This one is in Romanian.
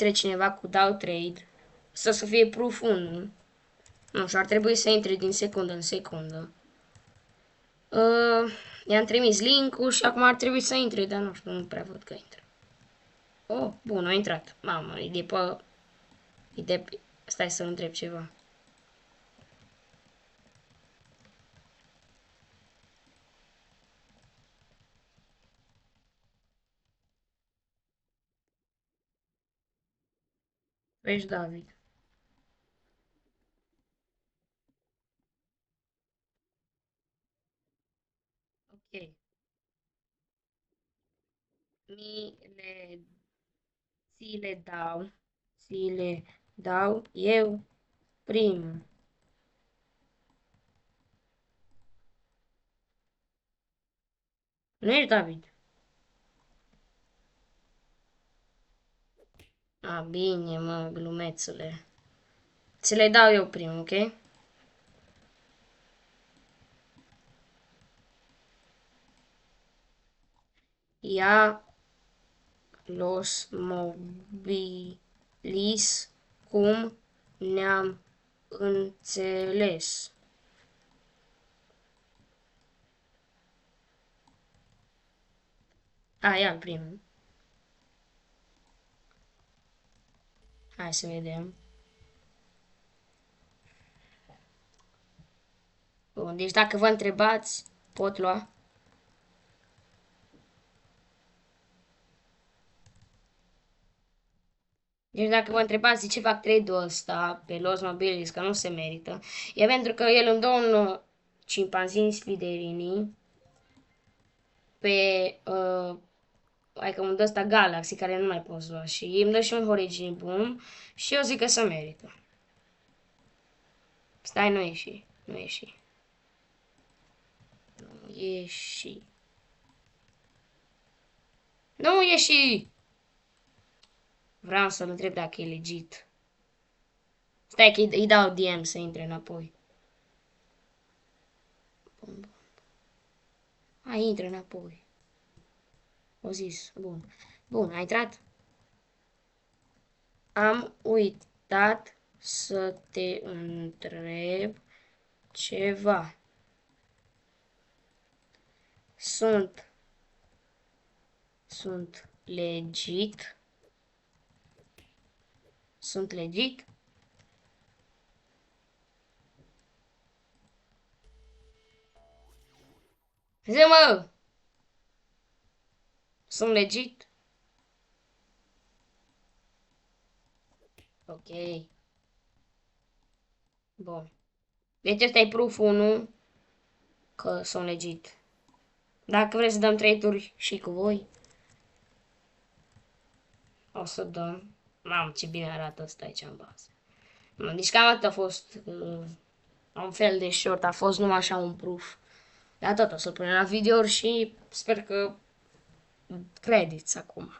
Intre cineva cu Dow Trade. Să fie proof 1. Nu știu, ar trebui să intre din secundă în secundă. I-am trimis link-ul și acum ar trebui să intre, dar nu știu, nu prea văd că intră. Oh, bun, a intrat. Mamă, e de pe... E de... Stai să întreb ceva. Vezi, David. Ok. Mi le... Ți le dau. Ți le dau eu primul. Nu ești David? A, bine, mă, glumețule. Ți le dau eu primul, ok? Ia los mobilis cum ne-am înțeles. A, ia primul. Hai să vedem. Bun, deci dacă vă întrebați, pot lua. Deci dacă vă întrebați de ce fac trade-ul ăsta pe Los Mobilis, că nu se merită, e pentru că el îmi dă un cimpanzin sliderini pe, adică îmi dă ăsta Galaxy, care nu mai poți lua, și îmi dă și un Origin Boom și eu zic că se merită. Stai, nu ieși, nu ieși. Nu ieși. Nu ieși! Vreau să-l întreb dacă e legit. Stai că îi dau DM să intre înapoi. Bun, bun. Hai, intră înapoi. O zis, bun. Bun, a intrat? Am uitat să te întreb ceva. Sunt legit? Sunt legit? Zi, mă! Sunt legit? Ok. Bun. Deci ăsta e proof 1 că sunt legit. Dacă vreți să dăm 3 turi și cu voi, o să dăm. Mamă, ce bine arată ăsta aici în bază. Deci cam atât a fost un fel de short, a fost numai așa un proof. Dar tot o să-l punem la video și sper că credeți acum.